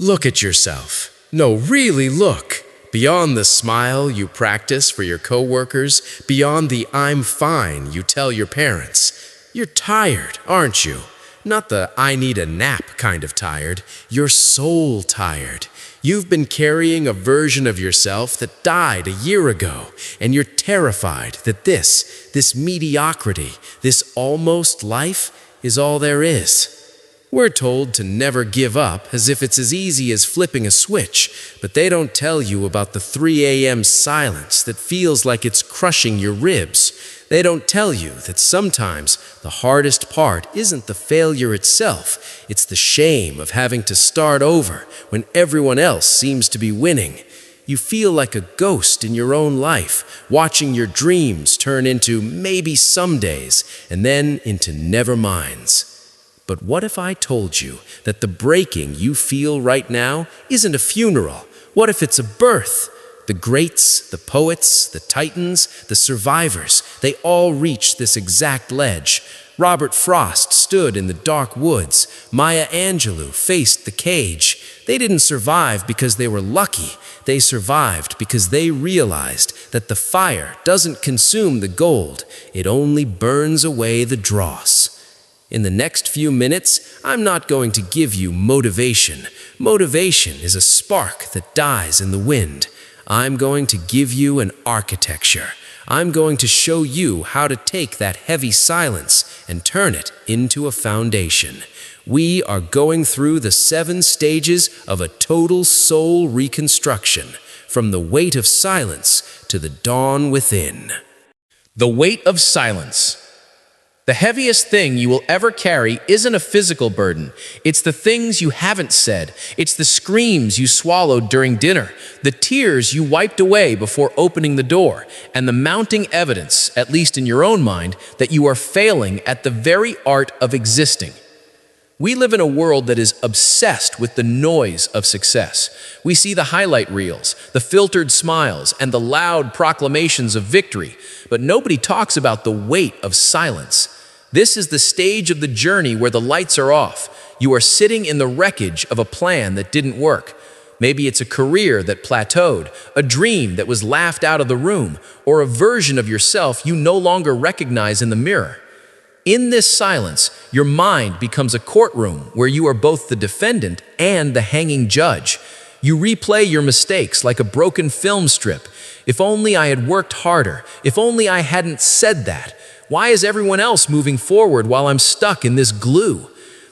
Look at yourself. No, really look. Beyond the smile you practice for your coworkers, beyond the "I'm fine" you tell your parents. You're tired, aren't you? Not the "I need a nap" kind of tired. You're soul tired. You've been carrying a version of yourself that died a year ago, and you're terrified that this mediocrity, this almost life, is all there is. We're told to never give up as if it's as easy as flipping a switch, but they don't tell you about the 3 a.m. silence that feels like it's crushing your ribs. They don't tell you that sometimes the hardest part isn't the failure itself, it's the shame of having to start over when everyone else seems to be winning. You feel like a ghost in your own life, watching your dreams turn into maybe some days and then into never minds. But what if I told you that the breaking you feel right now isn't a funeral? What if it's a birth? The greats, the poets, the titans, the survivors, they all reached this exact ledge. Robert Frost stood in the dark woods. Maya Angelou faced the cage. They didn't survive because they were lucky. They survived because they realized that the fire doesn't consume the gold. It only burns away the dross. In the next few minutes, I'm not going to give you motivation. Motivation is a spark that dies in the wind. I'm going to give you an architecture. I'm going to show you how to take that heavy silence and turn it into a foundation. We are going through the 7 stages of a total soul reconstruction, from the weight of silence to the dawn within. The weight of silence. The heaviest thing you will ever carry isn't a physical burden. It's the things you haven't said. It's the screams you swallowed during dinner, the tears you wiped away before opening the door, and the mounting evidence, at least in your own mind, that you are failing at the very art of existing. We live in a world that is obsessed with the noise of success. We see the highlight reels, the filtered smiles, and the loud proclamations of victory, but nobody talks about the weight of silence. This is the stage of the journey where the lights are off. You are sitting in the wreckage of a plan that didn't work. Maybe it's a career that plateaued, a dream that was laughed out of the room, or a version of yourself you no longer recognize in the mirror. In this silence, your mind becomes a courtroom where you are both the defendant and the hanging judge. You replay your mistakes like a broken film strip. If only I had worked harder. If only I hadn't said that. Why is everyone else moving forward while I'm stuck in this glue?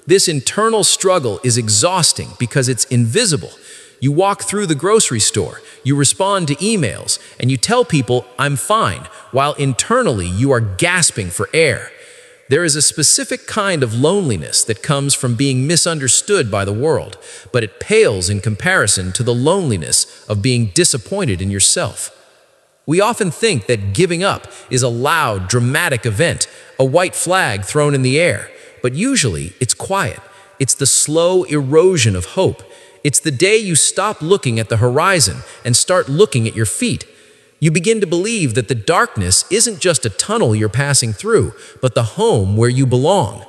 This internal struggle is exhausting because it's invisible. You walk through the grocery store, you respond to emails, and you tell people, "I'm fine," while internally you are gasping for air. There is a specific kind of loneliness that comes from being misunderstood by the world, but it pales in comparison to the loneliness of being disappointed in yourself. We often think that giving up is a loud, dramatic event, a white flag thrown in the air, but usually it's quiet. It's the slow erosion of hope. It's the day you stop looking at the horizon and start looking at your feet. You begin to believe that the darkness isn't just a tunnel you're passing through, but the home where you belong.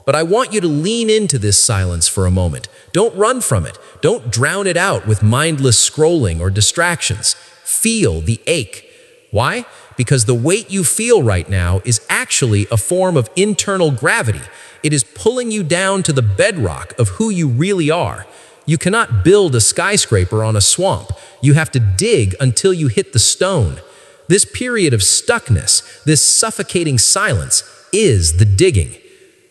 But I want you to lean into this silence for a moment. Don't run from it. Don't drown it out with mindless scrolling or distractions. Feel the ache. Why? Because the weight you feel right now is actually a form of internal gravity. It is pulling you down to the bedrock of who you really are. You cannot build a skyscraper on a swamp. You have to dig until you hit the stone. This period of stuckness, this suffocating silence, is the digging.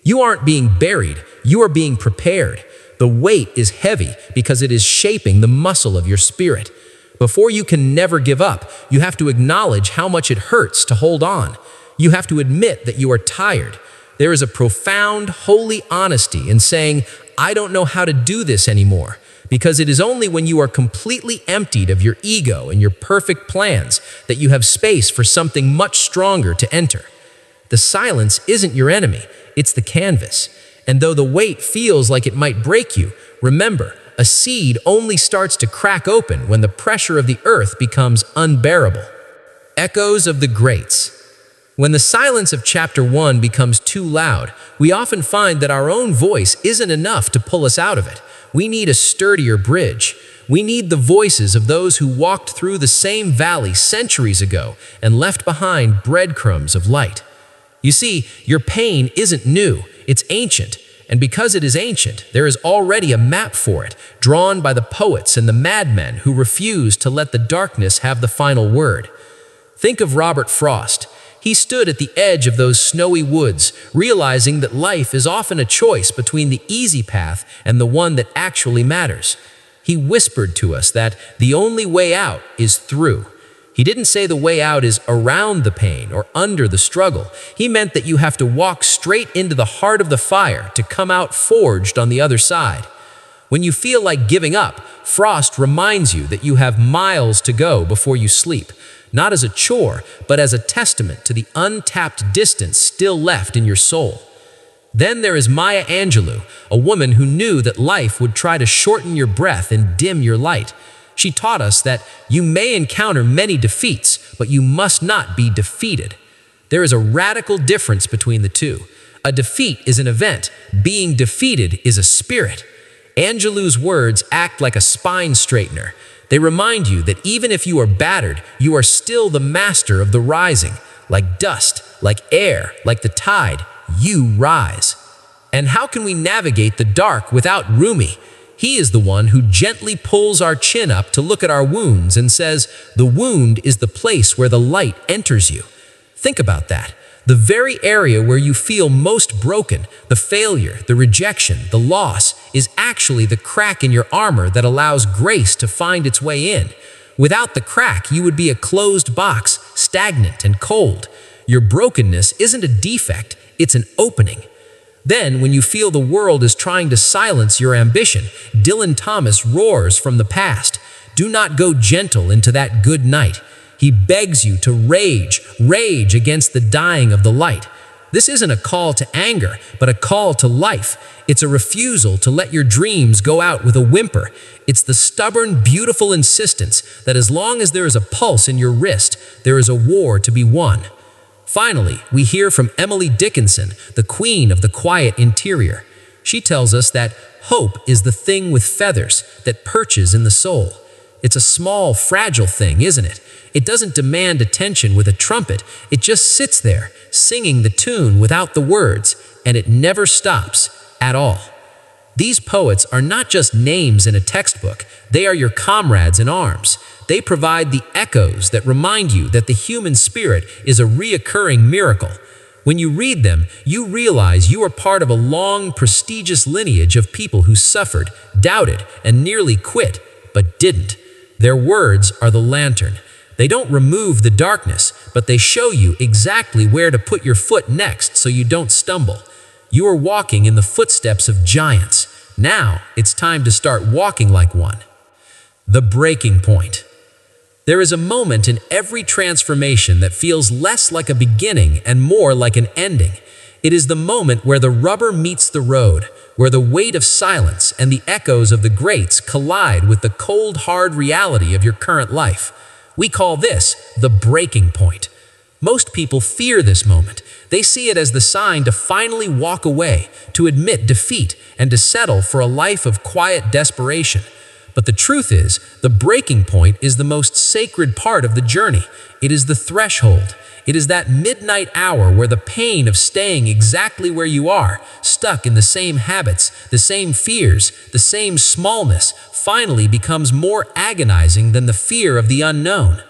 You aren't being buried, you are being prepared. The weight is heavy because it is shaping the muscle of your spirit. Before you can never give up, you have to acknowledge how much it hurts to hold on. You have to admit that you are tired. There is a profound, holy honesty in saying, "I don't know how to do this anymore," because it is only when you are completely emptied of your ego and your perfect plans that you have space for something much stronger to enter. The silence isn't your enemy, it's the canvas. And though the weight feels like it might break you, remember, a seed only starts to crack open when the pressure of the earth becomes unbearable. Echoes of the greats. When the silence of chapter 1 becomes too loud, we often find that our own voice isn't enough to pull us out of it. We need a sturdier bridge. We need the voices of those who walked through the same valley centuries ago and left behind breadcrumbs of light. You see, your pain isn't new, it's ancient. And because it is ancient, there is already a map for it, drawn by the poets and the madmen who refused to let the darkness have the final word. Think of Robert Frost. He stood at the edge of those snowy woods, realizing that life is often a choice between the easy path and the one that actually matters. He whispered to us that the only way out is through. He didn't say the way out is around the pain or under the struggle. He meant that you have to walk straight into the heart of the fire to come out forged on the other side. When you feel like giving up, Frost reminds you that you have miles to go before you sleep, not as a chore, but as a testament to the untapped distance still left in your soul. Then there is Maya Angelou, a woman who knew that life would try to shorten your breath and dim your light. She taught us that you may encounter many defeats, but you must not be defeated. There is a radical difference between the two. A defeat is an event. Being defeated is a spirit. Angelou's words act like a spine straightener. They remind you that even if you are battered, you are still the master of the rising. Like dust, like air, like the tide, you rise. And how can we navigate the dark without Rumi? He is the one who gently pulls our chin up to look at our wounds and says, the wound is the place where the light enters you. Think about that. The very area where you feel most broken, the failure, the rejection, the loss, is actually the crack in your armor that allows grace to find its way in. Without the crack, you would be a closed box, stagnant and cold. Your brokenness isn't a defect, it's an opening. Then, when you feel the world is trying to silence your ambition, Dylan Thomas roars from the past. Do not go gentle into that good night. He begs you to rage against the dying of the light. This isn't a call to anger, but a call to life. It's a refusal to let your dreams go out with a whimper. It's the stubborn, beautiful insistence that as long as there is a pulse in your wrist, there is a war to be won. Finally, we hear from Emily Dickinson, the queen of the quiet interior. She tells us that hope is the thing with feathers that perches in the soul. It's a small, fragile thing, isn't it? It doesn't demand attention with a trumpet. It just sits there, singing the tune without the words, and it never stops at all. These poets are not just names in a textbook. They are your comrades in arms. They provide the echoes that remind you that the human spirit is a reoccurring miracle. When you read them, you realize you are part of a long, prestigious lineage of people who suffered, doubted, and nearly quit, but didn't. Their words are the lantern. They don't remove the darkness, but they show you exactly where to put your foot next so you don't stumble. You are walking in the footsteps of giants. Now it's time to start walking like one. The breaking point. There is a moment in every transformation that feels less like a beginning and more like an ending. It is the moment where the rubber meets the road, where the weight of silence and the echoes of the greats collide with the cold, hard reality of your current life. We call this the breaking point. Most people fear this moment. They see it as the sign to finally walk away, to admit defeat, and to settle for a life of quiet desperation. But the truth is, the breaking point is the most sacred part of the journey. It is the threshold. It is that midnight hour where the pain of staying exactly where you are, stuck in the same habits, the same fears, the same smallness, finally becomes more agonizing than the fear of the unknown.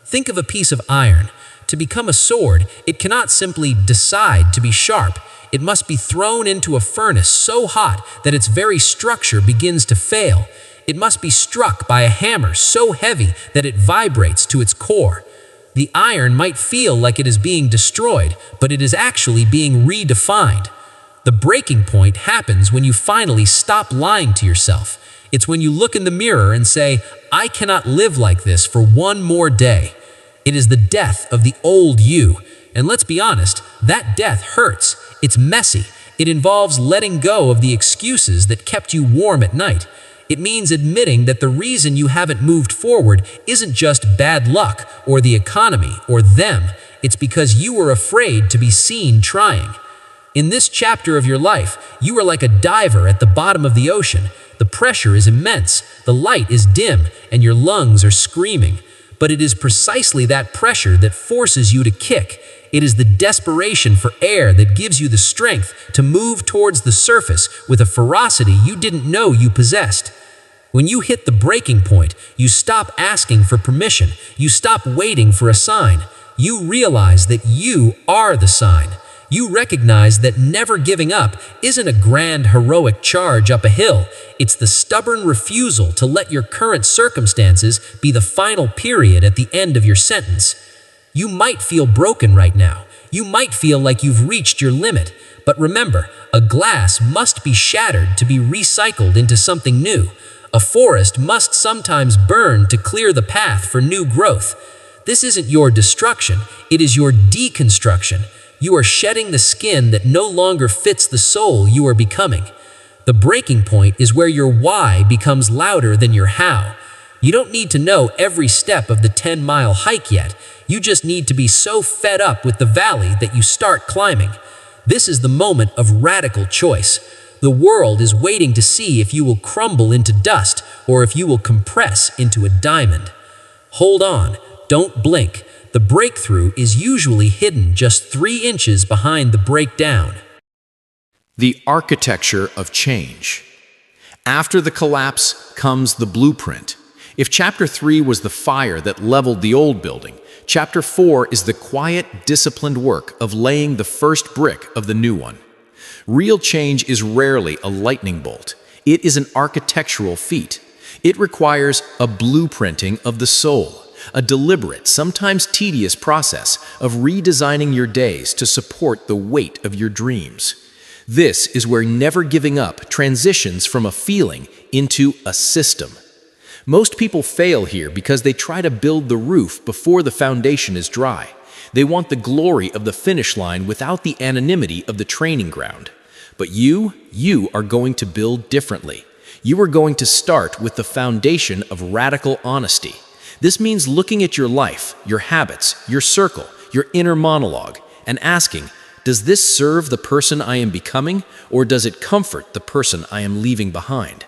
Think of a piece of iron. To become a sword, it cannot simply decide to be sharp. It must be thrown into a furnace so hot that its very structure begins to fail. It must be struck by a hammer so heavy that it vibrates to its core. The iron might feel like it is being destroyed, but it is actually being redefined. The breaking point happens when you finally stop lying to yourself. It's when you look in the mirror and say, I cannot live like this for one more day. It is the death of the old you. And let's be honest, that death hurts. It's messy. It involves letting go of the excuses that kept you warm at night. It means admitting that the reason you haven't moved forward isn't just bad luck or the economy or them. It's because you were afraid to be seen trying. In this chapter of your life, you are like a diver at the bottom of the ocean. The pressure is immense, the light is dim, and your lungs are screaming. But it is precisely that pressure that forces you to kick. It is the desperation for air that gives you the strength to move towards the surface with a ferocity you didn't know you possessed. When you hit the breaking point, you stop asking for permission. You stop waiting for a sign. You realize that you are the sign. You recognize that never giving up isn't a grand, heroic charge up a hill. It's the stubborn refusal to let your current circumstances be the final period at the end of your sentence. You might feel broken right now. You might feel like you've reached your limit. But remember, a glass must be shattered to be recycled into something new. A forest must sometimes burn to clear the path for new growth. This isn't your destruction, it is your deconstruction. You are shedding the skin that no longer fits the soul you are becoming. The breaking point is where your why becomes louder than your how. You don't need to know every step of the 10-mile hike yet. You just need to be so fed up with the valley that you start climbing. This is the moment of radical choice. The world is waiting to see if you will crumble into dust or if you will compress into a diamond. Hold on, don't blink. The breakthrough is usually hidden just 3 inches behind the breakdown. The architecture of change. After the collapse comes the blueprint. If Chapter 3 was the fire that leveled the old building, Chapter 4 is the quiet, disciplined work of laying the first brick of the new one. Real change is rarely a lightning bolt. It is an architectural feat. It requires a blueprinting of the soul, a deliberate, sometimes tedious process of redesigning your days to support the weight of your dreams. This is where never giving up transitions from a feeling into a system. Most people fail here because they try to build the roof before the foundation is dry. They want the glory of the finish line without the anonymity of the training ground. But you are going to build differently. You are going to start with the foundation of radical honesty. This means looking at your life, your habits, your circle, your inner monologue, and asking, does this serve the person I am becoming, or does it comfort the person I am leaving behind?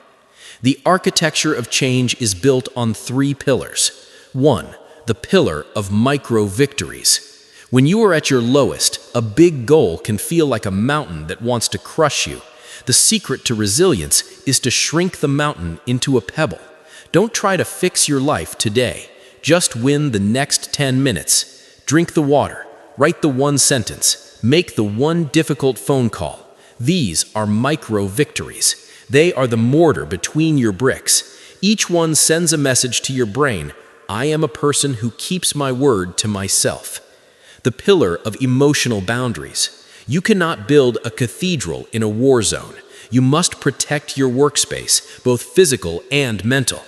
The architecture of change is built on 3 pillars. 1. The pillar of micro-victories. When you are at your lowest, a big goal can feel like a mountain that wants to crush you. The secret to resilience is to shrink the mountain into a pebble. Don't try to fix your life today. Just win the next 10 minutes. Drink the water. Write the 1 sentence. Make the 1 difficult phone call. These are micro-victories. They are the mortar between your bricks. Each one sends a message to your brain. I am a person who keeps my word to myself. The pillar of emotional boundaries. You cannot build a cathedral in a war zone. You must protect your workspace, both physical and mental.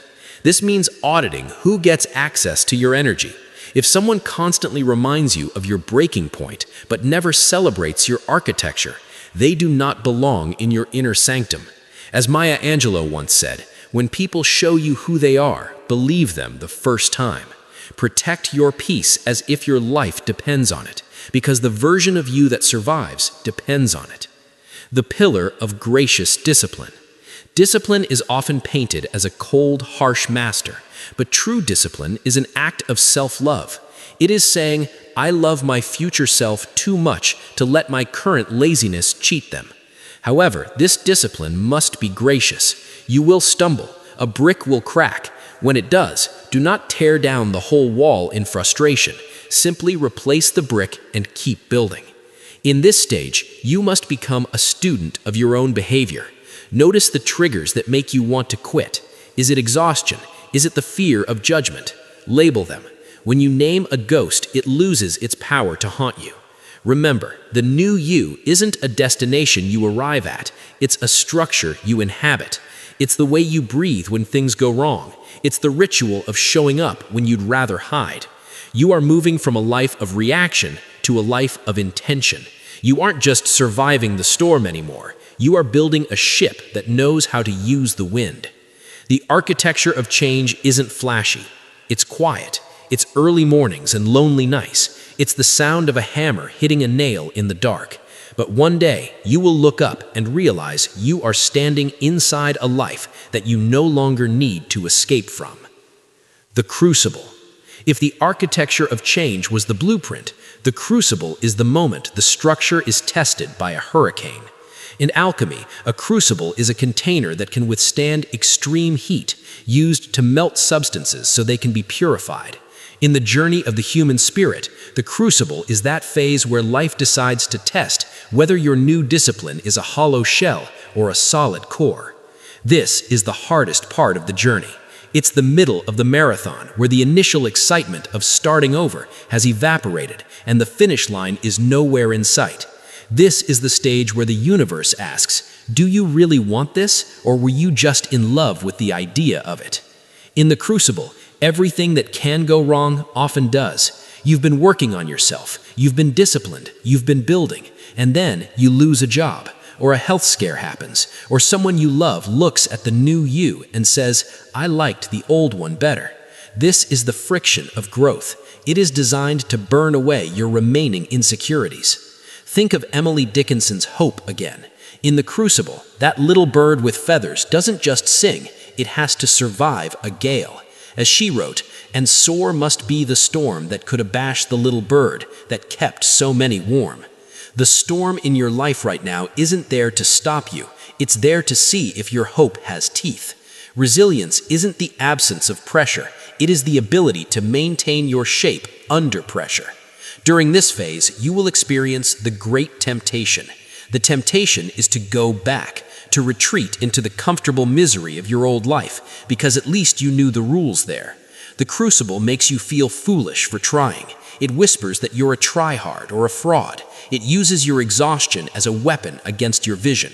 This means auditing who gets access to your energy. If someone constantly reminds you of your breaking point, but never celebrates your architecture, they do not belong in your inner sanctum. As Maya Angelou once said, when people show you who they are, believe them the first time. Protect your peace as if your life depends on it, because the version of you that survives depends on it. The pillar of gracious discipline. Discipline is often painted as a cold, harsh master, but true discipline is an act of self-love. It is saying, I love my future self too much to let my current laziness cheat them. However, this discipline must be gracious. You will stumble. A brick will crack. When it does, do not tear down the whole wall in frustration. Simply replace the brick and keep building. In this stage, you must become a student of your own behavior. Notice the triggers that make you want to quit. Is it exhaustion? Is it the fear of judgment? Label them. When you name a ghost, it loses its power to haunt you. Remember, the new you isn't a destination you arrive at. It's a structure you inhabit. It's the way you breathe when things go wrong. It's the ritual of showing up when you'd rather hide. You are moving from a life of reaction to a life of intention. You aren't just surviving the storm anymore. You are building a ship that knows how to use the wind. The architecture of change isn't flashy. It's quiet. It's early mornings and lonely nights. It's the sound of a hammer hitting a nail in the dark. But one day, you will look up and realize you are standing inside a life that you no longer need to escape from. The crucible. If the architecture of change was the blueprint, the crucible is the moment the structure is tested by a hurricane. In alchemy, a crucible is a container that can withstand extreme heat, used to melt substances so they can be purified. In the journey of the human spirit, the crucible is that phase where life decides to test whether your new discipline is a hollow shell or a solid core. This is the hardest part of the journey. It's the middle of the marathon where the initial excitement of starting over has evaporated and the finish line is nowhere in sight. This is the stage where the universe asks, do you really want this, or were you just in love with the idea of it? In the crucible, everything that can go wrong often does. You've been working on yourself, you've been disciplined, you've been building, and then you lose a job, or a health scare happens, or someone you love looks at the new you and says, I liked the old one better. This is the friction of growth. It is designed to burn away your remaining insecurities. Think of Emily Dickinson's Hope again. In the crucible, that little bird with feathers doesn't just sing, it has to survive a gale. As she wrote, and sore must be the storm that could abash the little bird that kept so many warm. The storm in your life right now isn't there to stop you, it's there to see if your hope has teeth. Resilience isn't the absence of pressure, it is the ability to maintain your shape under pressure. During this phase, you will experience the great temptation. The temptation is to go back, to retreat into the comfortable misery of your old life, because at least you knew the rules there. The crucible makes you feel foolish for trying. It whispers that you're a tryhard or a fraud. It uses your exhaustion as a weapon against your vision.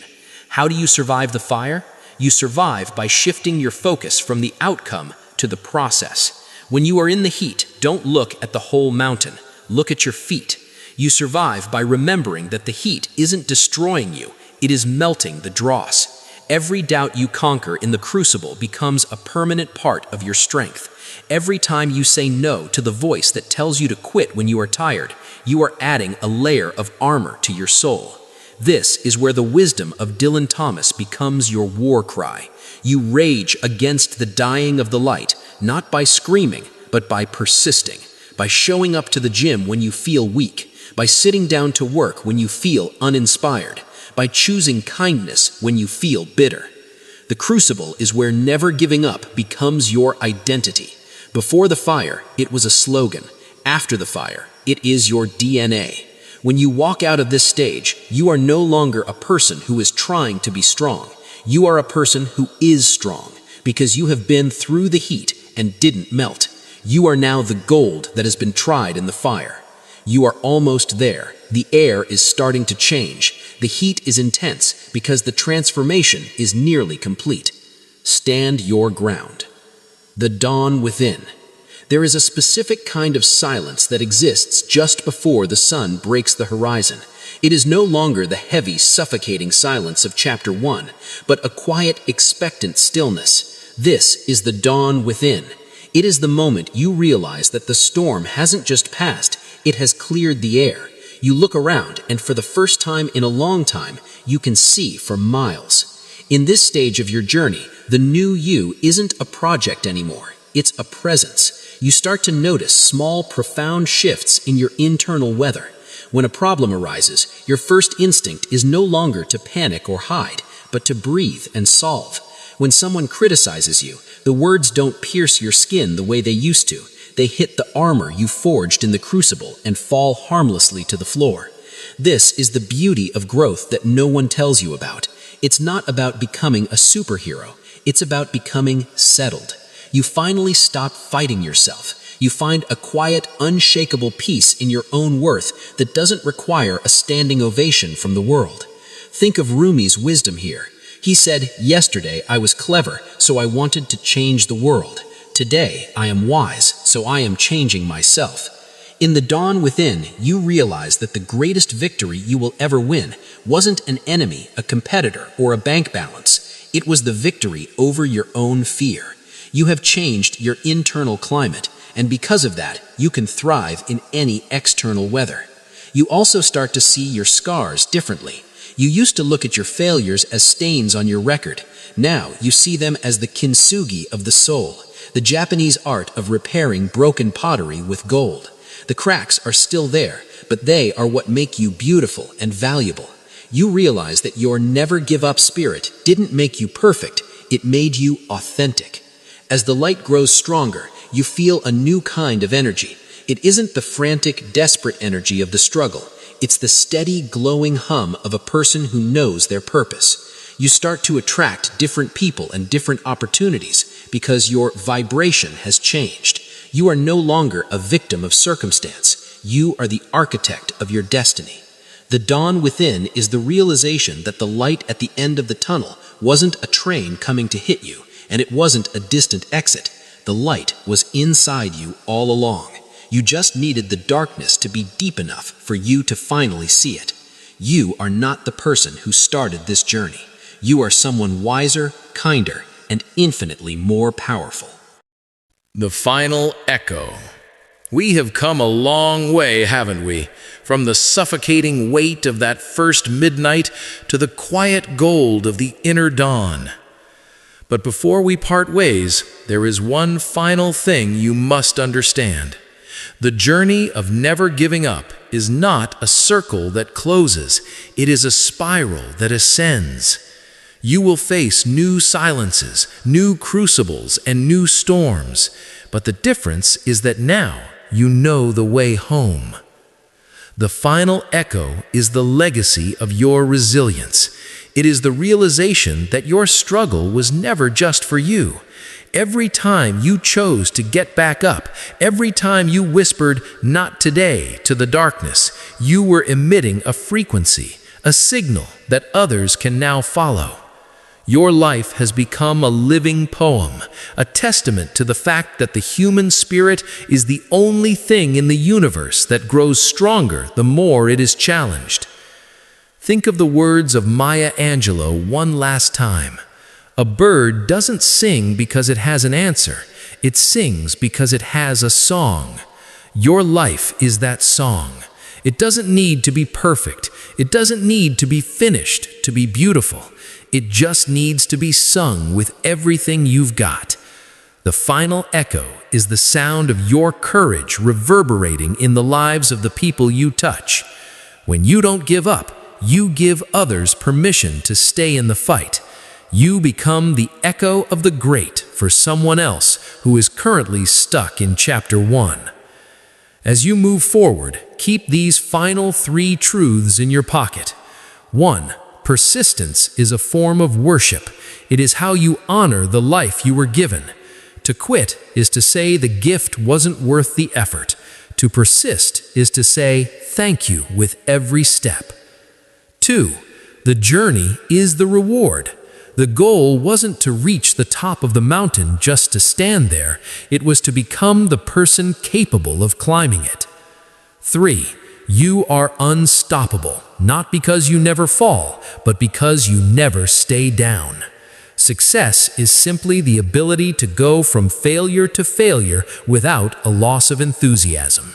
How do you survive the fire? You survive by shifting your focus from the outcome to the process. When you are in the heat, don't look at the whole mountain. Look at your feet. You survive by remembering that the heat isn't destroying you, it is melting the dross. Every doubt you conquer in the crucible becomes a permanent part of your strength. Every time you say no to the voice that tells you to quit when you are tired, you are adding a layer of armor to your soul. This is where the wisdom of Dylan Thomas becomes your war cry. You rage against the dying of the light, not by screaming, but by persisting. By showing up to the gym when you feel weak, by sitting down to work when you feel uninspired, by choosing kindness when you feel bitter. The crucible is where never giving up becomes your identity. Before the fire, it was a slogan. After the fire, it is your DNA. When you walk out of this stage, you are no longer a person who is trying to be strong. You are a person who is strong because you have been through the heat and didn't melt. You are now the gold that has been tried in the fire. You are almost there. The air is starting to change. The heat is intense because the transformation is nearly complete. Stand your ground. The dawn within. There is a specific kind of silence that exists just before the sun breaks the horizon. It is no longer the heavy, suffocating silence of chapter 1, but a quiet, expectant stillness. This is the dawn within. It is the moment you realize that the storm hasn't just passed, it has cleared the air. You look around, and for the first time in a long time, you can see for miles. In this stage of your journey, the new you isn't a project anymore, it's a presence. You start to notice small, profound shifts in your internal weather. When a problem arises, your first instinct is no longer to panic or hide, but to breathe and solve. When someone criticizes you, the words don't pierce your skin the way they used to. They hit the armor you forged in the crucible and fall harmlessly to the floor. This is the beauty of growth that no one tells you about. It's not about becoming a superhero. It's about becoming settled. You finally stop fighting yourself. You find a quiet, unshakable peace in your own worth that doesn't require a standing ovation from the world. Think of Rumi's wisdom here. He said, "Yesterday I was clever, so I wanted to change the world. Today I am wise, so I am changing myself." In the dawn within, you realize that the greatest victory you will ever win wasn't an enemy, a competitor, or a bank balance. It was the victory over your own fear. You have changed your internal climate, and because of that, you can thrive in any external weather. You also start to see your scars differently. You used to look at your failures as stains on your record. Now you see them as the kintsugi of the soul, the Japanese art of repairing broken pottery with gold. The cracks are still there, but they are what make you beautiful and valuable. You realize that your never-give-up spirit didn't make you perfect, it made you authentic. As the light grows stronger, you feel a new kind of energy. It isn't the frantic, desperate energy of the struggle. It's the steady, glowing hum of a person who knows their purpose. You start to attract different people and different opportunities because your vibration has changed. You are no longer a victim of circumstance. You are the architect of your destiny. The dawn within is the realization that the light at the end of the tunnel wasn't a train coming to hit you, and it wasn't a distant exit. The light was inside you all along. You just needed the darkness to be deep enough for you to finally see it. You are not the person who started this journey. You are someone wiser, kinder, and infinitely more powerful. The final echo. We have come a long way, haven't we? From the suffocating weight of that first midnight to the quiet gold of the inner dawn. But before we part ways, there is one final thing you must understand. The journey of never giving up is not a circle that closes. It is a spiral that ascends. You will face new silences, new crucibles, and new storms. But the difference is that now you know the way home. The final echo is the legacy of your resilience. It is the realization that your struggle was never just for you. Every time you chose to get back up, every time you whispered, "Not today," to the darkness, you were emitting a frequency, a signal that others can now follow. Your life has become a living poem, a testament to the fact that the human spirit is the only thing in the universe that grows stronger the more it is challenged. Think of the words of Maya Angelou one last time. A bird doesn't sing because it has an answer. It sings because it has a song. Your life is that song. It doesn't need to be perfect. It doesn't need to be finished to be beautiful. It just needs to be sung with everything you've got. The final echo is the sound of your courage reverberating in the lives of the people you touch. When you don't give up, you give others permission to stay in the fight. You become the echo of the great for someone else who is currently stuck in chapter 1. As you move forward, keep these final 3 truths in your pocket. 1. Persistence is a form of worship. It is how you honor the life you were given. To quit is to say the gift wasn't worth the effort. To persist is to say thank you with every step. 2. The journey is the reward. The goal wasn't to reach the top of the mountain just to stand there. It was to become the person capable of climbing it. 3. You are unstoppable, not because you never fall, but because you never stay down. Success is simply the ability to go from failure to failure without a loss of enthusiasm.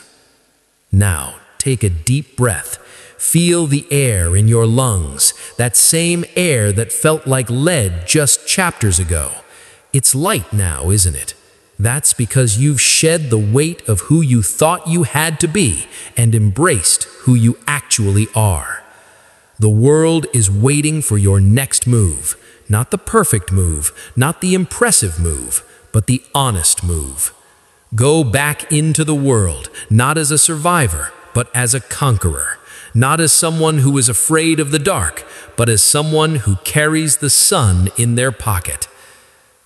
Now, take a deep breath. Feel the air in your lungs, that same air that felt like lead just chapters ago. It's light now, isn't it? That's because you've shed the weight of who you thought you had to be and embraced who you actually are. The world is waiting for your next move, not the perfect move, not the impressive move, but the honest move. Go back into the world, not as a survivor, but as a conqueror. Not as someone who is afraid of the dark, but as someone who carries the sun in their pocket.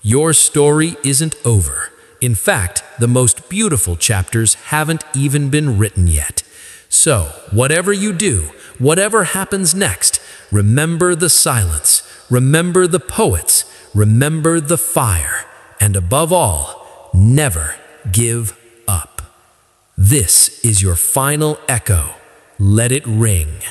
Your story isn't over. In fact, the most beautiful chapters haven't even been written yet. So, whatever you do, whatever happens next, remember the silence, remember the poets, remember the fire, and above all, never give up. This is your final echo. Let it ring.